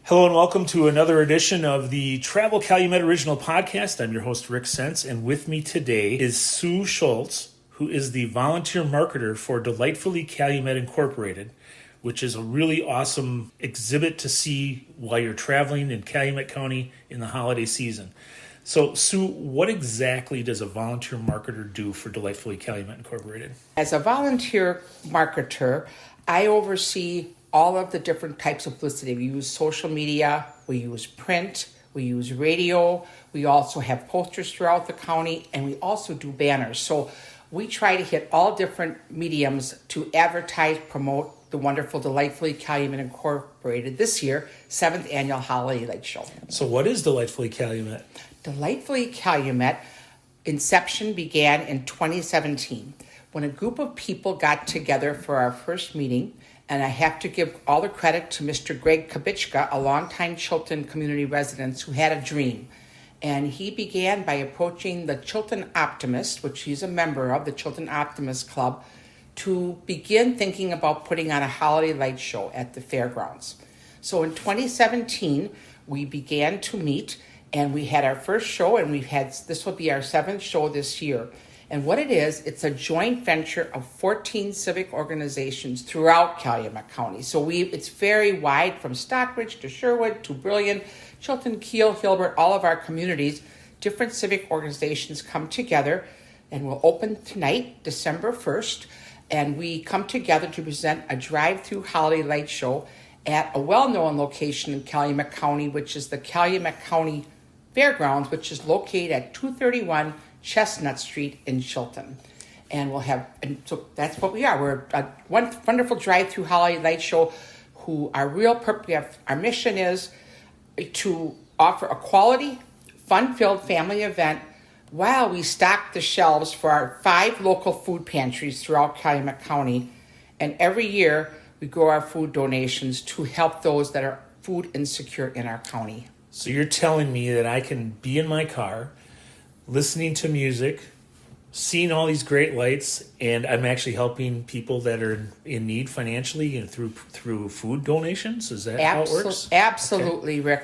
Hello and welcome to another edition of the Travel Calumet Original Podcast. I'm your host, Rick Sense, and with me today is Sue Schultz, who is the volunteer marketer for Delightfully Calumet Incorporated, which is a really awesome exhibit to see while you're traveling in Calumet County in the holiday season. So, Sue, what exactly does a volunteer marketer do for Delightfully Calumet Incorporated? As a volunteer marketer, I oversee all of the different types of publicity. We use social media, we use print, we use radio, we also have posters throughout the county, and we also do banners. So we try to hit all different mediums to advertise, promote the wonderful Delightfully Calumet Incorporated this year, 7th Annual Holiday Light Show. So what is Delightfully Calumet? Delightfully Calumet inception began in 2017 when a group of people got together for our first meeting. And I have to give all the credit to Mr. Greg Kabichka, a longtime Chilton community resident who had a dream. And he began by approaching the Chilton Optimist, which he's a member of, the Chilton Optimist Club, to begin thinking about putting on a holiday light show at the fairgrounds. So in 2017, we began to meet, and we had our first show, and this will be our 7th show this year. And what it is, it's a joint venture of 14 civic organizations throughout Calumet County. So it's very wide, from Stockbridge to Sherwood to Brillion, Chilton, Kiel, Hilbert, all of our communities. Different civic organizations come together, and we'll open tonight, December 1st. And we come together to present a drive-through holiday light show at a well-known location in Calumet County, which is the Calumet County Fairgrounds, which is located at 231 Chestnut Street in Chilton. And so that's what we are. We're a wonderful drive-through holiday light show our mission is to offer a quality, fun-filled family event while we stock the shelves for our 5 local food pantries throughout Calumet County. And every year we grow our food donations to help those that are food insecure in our county. So you're telling me that I can be in my car, listening to music, seeing all these great lights, and I'm actually helping people that are in need financially and through food donations? Is that how it works? Absolutely, okay.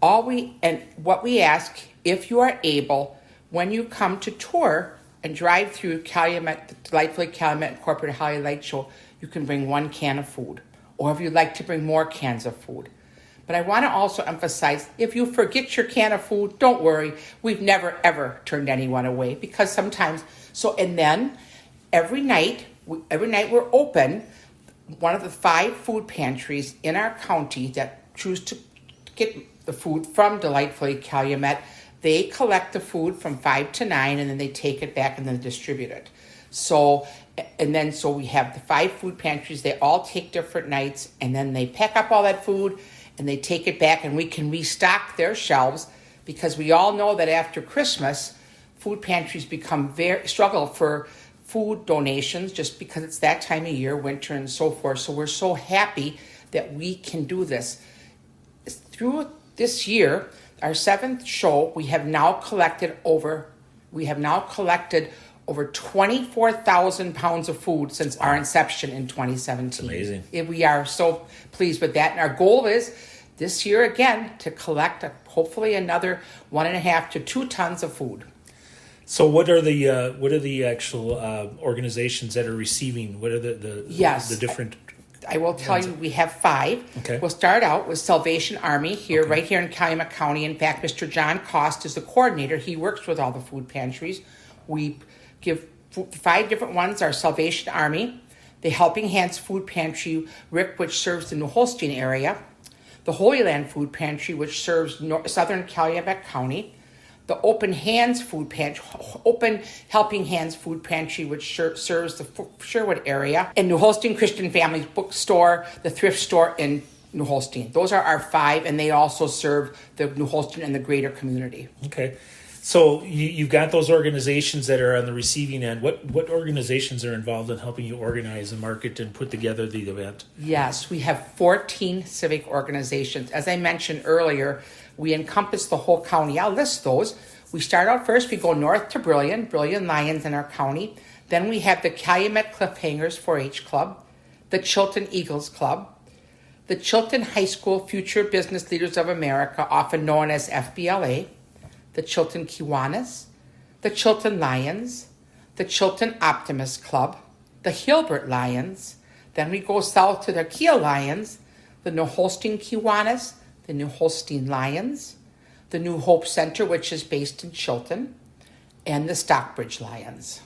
Rick. What we ask, if you are able, when you come to tour and drive through Calumet, the Delightfully Calumet Incorporated Holiday Light Show, you can bring 1 can of food. Or if you'd like to bring more cans of food. But I want to also emphasize, if you forget your can of food, don't worry. We've never, ever turned anyone away because sometimes. And then every night we're open. One of the 5 food pantries in our county that choose to get the food from Delightfully Calumet, they collect the food from 5 to 9, and then they take it back and then distribute it. So we have the 5 food pantries. They all take different nights, and then they pack up all that food, and they take it back, and we can restock their shelves, because we all know that after Christmas, food pantries struggle for food donations just because it's that time of year, winter and so forth. So we're so happy that we can do this. Through this year, our 7th show, we have now collected over 24,000 pounds of food since our inception in 2017. That's amazing. We are so pleased with that. And our goal is this year again to collect hopefully another 1.5 to 2 tons of food. So what are the actual organizations that are receiving? What are the different? I will tell you, we have 5. Okay. We'll start out with Salvation Army right here in Calumet County. In fact, Mr. John Cost is the coordinator. He works with all the food pantries. We give 5 different ones. Our Salvation Army, the Helping Hands Food Pantry, Rick, which serves the New Holstein area, the Holy Land Food Pantry, which serves southern Calumet County, the Open Helping Hands Food Pantry, which serves the Sherwood area, and New Holstein Christian Families Bookstore, the thrift store in New Holstein. Those are our 5, and they also serve the New Holstein and the greater community. Okay. So you've got those organizations that are on the receiving end. What organizations are involved in helping you organize and market and put together the event? Yes, we have 14 civic organizations. As I mentioned earlier, we encompass the whole county. I'll list those. We start out first, we go north to Brillion Lions in our county. Then we have the Calumet Cliffhangers 4-H Club, the Chilton Eagles Club, the Chilton High School Future Business Leaders of America, often known as FBLA, the Chilton Kiwanis, the Chilton Lions, the Chilton Optimist Club, the Hilbert Lions. Then we go south to the Kiel Lions, the New Holstein Kiwanis, the New Holstein Lions, the New Hope Center, which is based in Chilton, and the Stockbridge Lions.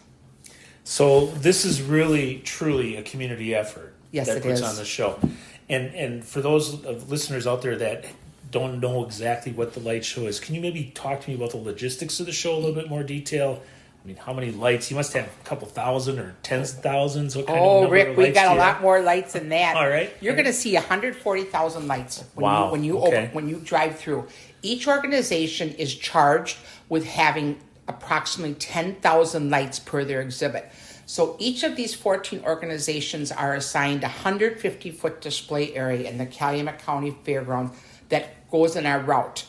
So this is really, truly a community effort. Yes, that it puts is. on the show. And for those of listeners out there that don't know exactly what the light show is, can you maybe talk to me about the logistics of the show in a little bit more detail? I mean, how many lights? You must have a couple thousand or tens of thousands. What kind of number Rick, of we lights got do a you lot have? more lights than that. All right. You're going to see 140,000 lights Wow. when you Okay. when you drive through. Each organization is charged with having approximately 10,000 lights per their exhibit. So each of these 14 organizations are assigned a 150-foot display area in the Calumet County Fairgrounds that goes in our route.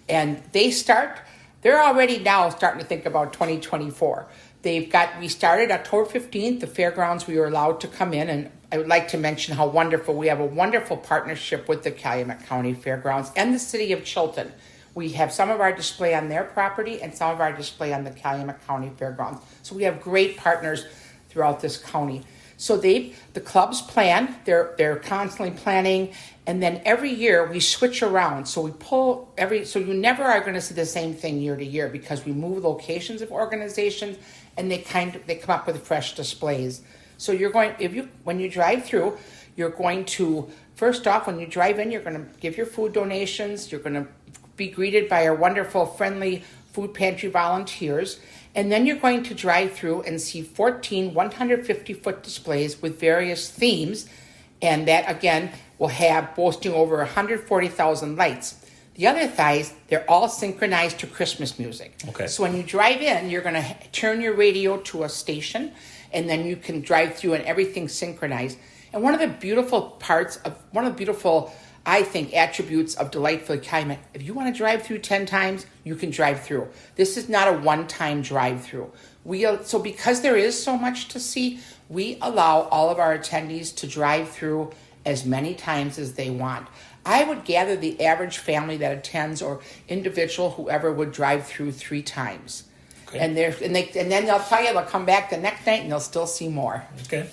And they're already now starting to think about 2024. We started October 15th, the fairgrounds, we were allowed to come in, and I would like to mention how we have a wonderful partnership with the Calumet County Fairgrounds and the city of Chilton. We have some of our display on their property and some of our display on the Calumet County Fairgrounds. So we have great partners throughout this county. So the clubs plan, they're constantly planning, and then every year we switch around. So so you never are going to see the same thing year to year because we move locations of organizations and they come up with fresh displays. So when you drive through, you're going to, first off, when you drive in, you're going to give your food donations, you're going to be greeted by our wonderful, friendly food pantry volunteers. And then you're going to drive through and see 14 150-foot displays with various themes. And that, again, will have boasting over 140,000 lights. The other thighs, they're all synchronized to Christmas music. Okay. So when you drive in, you're going to turn your radio to a station, and then you can drive through and everything's synchronized. And one of the beautiful I think, attributes of Delightfully Calumet. If you want to drive through 10 times, you can drive through. This is not a one-time drive-through. So because there is so much to see, we allow all of our attendees to drive through as many times as they want. I would gather the average family that attends or individual, whoever, would drive through 3 times. Okay. And then they'll tell you they'll come back the next night and they'll still see more. Okay.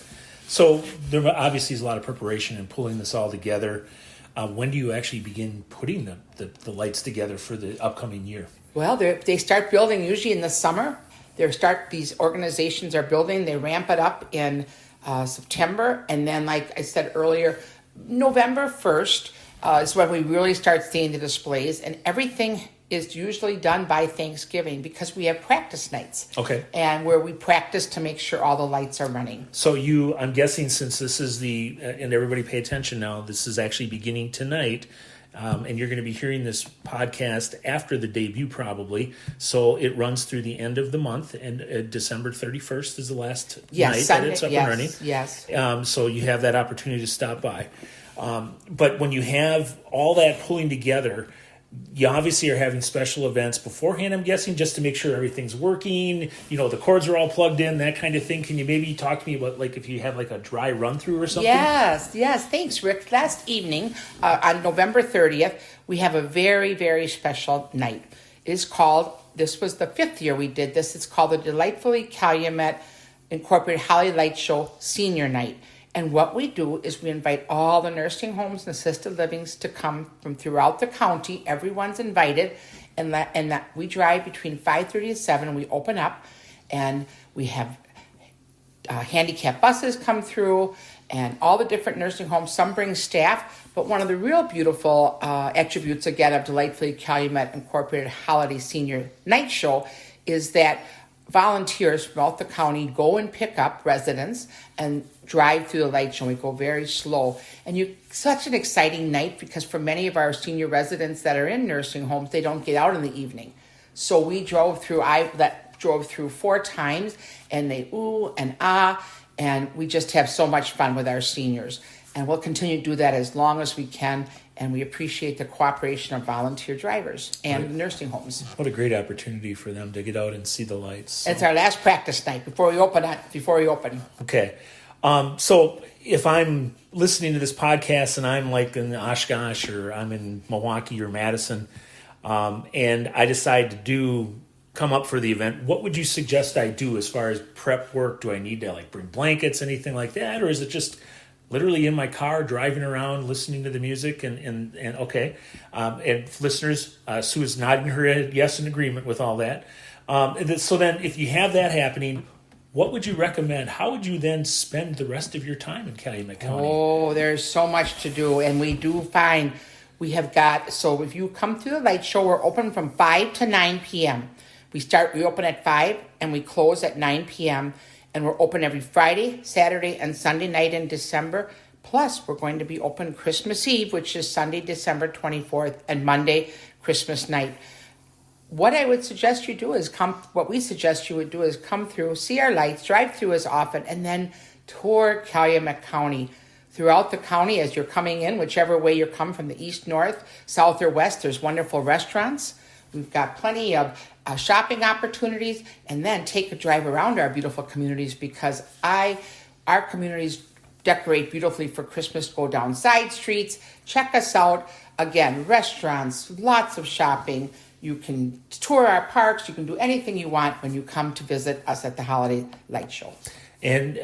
So there obviously is a lot of preparation in pulling this all together. When do you actually begin putting the lights together for the upcoming year? Well, they start building usually in the summer. These organizations are building. They ramp it up in September, and then, like I said earlier, November 1st is when we really start seeing the displays, and everything is usually done by Thanksgiving because we have practice nights. Okay. And where we practice to make sure all the lights are running. So I'm guessing since this is and everybody pay attention now, this is actually beginning tonight, and you're going to be hearing this podcast after the debut probably. So it runs through the end of the month, and December 31st is the last night Sunday, that it's up and running. Yes. So you have that opportunity to stop by. But when you have all that pulling together, you obviously are having special events beforehand, I'm guessing, just to make sure everything's working, the cords are all plugged in, that kind of thing. Can you maybe talk to me about, like, if you have, like, a dry run-through or something? Yes. Thanks, Rick. Last evening, on November 30th, we have a very, very special night. This was the 5th year we did this. It's called the Delightfully Calumet Incorporated Holiday Light Show Senior Night. And what we do is we invite all the nursing homes and assisted livings to come from throughout the county. Everyone's invited. And we drive between 5:30 and 7, and we open up. And we have handicap buses come through and all the different nursing homes. Some bring staff. But one of the real beautiful attributes, again, of Delightfully Calumet Incorporated Holiday Senior Night Show is that volunteers throughout the county go and pick up residents and drive through the light show. We go very slow. And such an exciting night because for many of our senior residents that are in nursing homes, they don't get out in the evening. So we drove through, drove through 4 times, and they ooh and ah, and we just have so much fun with our seniors. And we'll continue to do that as long as we can. And we appreciate the cooperation of volunteer drivers and the nursing homes. What a great opportunity for them to get out and see the lights. So. It's our last practice night before we open. Okay. So if I'm listening to this podcast and I'm like in Oshkosh or I'm in Milwaukee or Madison, and I decide to come up for the event, what would you suggest I do as far as prep work? Do I need to like bring blankets, anything like that? Or is it just literally in my car, driving around, listening to the music and okay. And listeners, Sue is nodding her head yes in agreement with all that. So then if you have that happening, what would you recommend? How would you then spend the rest of your time in Calumet County? Oh, there's so much to do. And we do find we have got, so if you come through the light show, we're open from 5 to 9 p.m. We open at 5 and we close at 9 p.m. And we're open every Friday, Saturday, and Sunday night in December. Plus, we're going to be open Christmas Eve, which is Sunday, December 24th, and Monday, Christmas night. What I would suggest you do is come through, see our lights, drive through as often, and then tour Calumet County. Throughout the county, as you're coming in, whichever way you come from the east, north, south, or west, there's wonderful restaurants. We've got plenty of shopping opportunities, and then take a drive around our beautiful communities because our communities decorate beautifully for Christmas. Go down side streets, check us out. Again, restaurants, lots of shopping. You can tour our parks. You can do anything you want when you come to visit us at the Holiday Light Show. And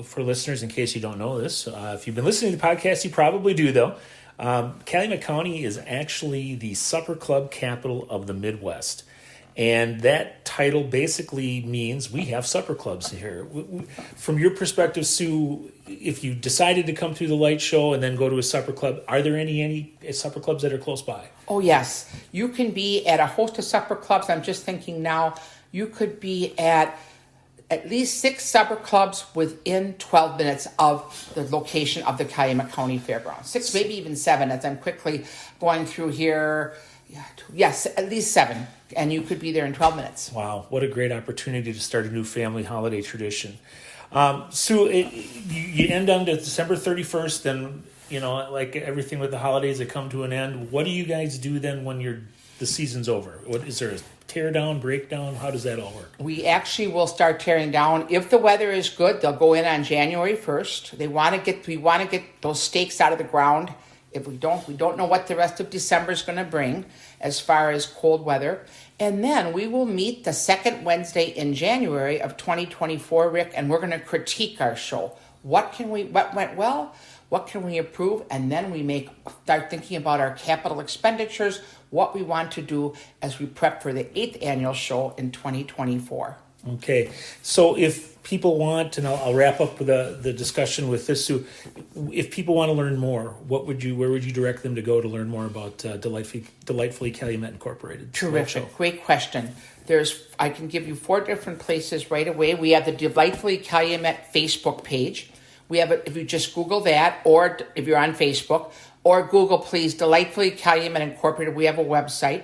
for listeners, in case you don't know this, if you've been listening to the podcast, you probably do, though. Calumet County is actually the supper club capital of the Midwest. And that title basically means we have supper clubs here. From your perspective, Sue, if you decided to come through the light show and then go to a supper club, are there any supper clubs that are close by? Oh, yes. You can be at a host of supper clubs. I'm just thinking now, you could be at least 6 supper clubs within 12 minutes of the location of the Calumet County Fairgrounds. 6, maybe even 7, as I'm quickly going through here. Yes, at least 7. And you could be there in 12 minutes. Wow, what a great opportunity to start a new family holiday tradition. Sue, you end on December 31st, then, like everything with the holidays that come to an end. What do you guys do then when the season's over? Is there a tear down, breakdown? How does that all work? We actually will start tearing down. If the weather is good, they'll go in on January 1st. We want to get those stakes out of the ground. If we don't know what the rest of December is going to bring as far as cold weather. And then we will meet the second Wednesday in January of 2024, Rick, and we're going to critique our show. What went well? What can we improve? And then we start thinking about our capital expenditures, what we want to do as we prep for the 8th annual show in 2024. Okay, so if people want, and I'll wrap up with the discussion with this, Sue, if people want to learn more, where would you direct them to go to learn more about Delightfully Calumet Incorporated? Terrific, great question. I can give you 4 different places right away. We have the Delightfully Calumet Facebook page. We have it if you just Google that, or if you're on Facebook, or Google, please, Delightfully Calumet Incorporated. We have a website.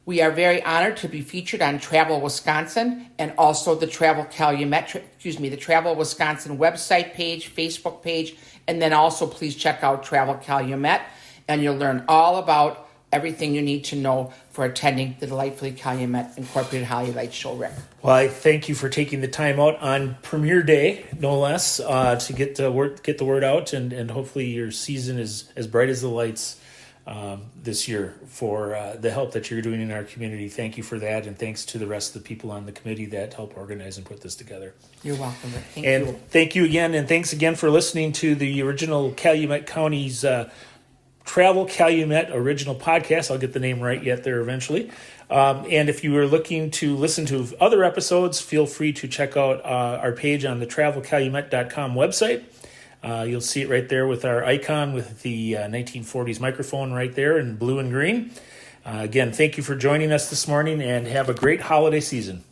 We are very honored to be featured on Travel Wisconsin and also the Travel Wisconsin website page, Facebook page, and then also please check out Travel Calumet, and you'll learn all about everything you need to know for attending the Delightfully Calumet Incorporated Holiday Light Show, Rick. Well, I thank you for taking the time out on premiere day, no less, to get the word out, and hopefully your season is as bright as the lights this year for the help that you're doing in our community. Thank you for that, and thanks to the rest of the people on the committee that help organize and put this together. You're welcome, Rick. Thank you again, and thanks again for listening to the original Calumet County's Travel Calumet original podcast. I'll get the name right yet there eventually. And if you are looking to listen to other episodes, feel free to check out our page on the travelcalumet.com website. You'll see it right there with our icon with the 1940s microphone right there in blue and green. Again, thank you for joining us this morning, and have a great holiday season.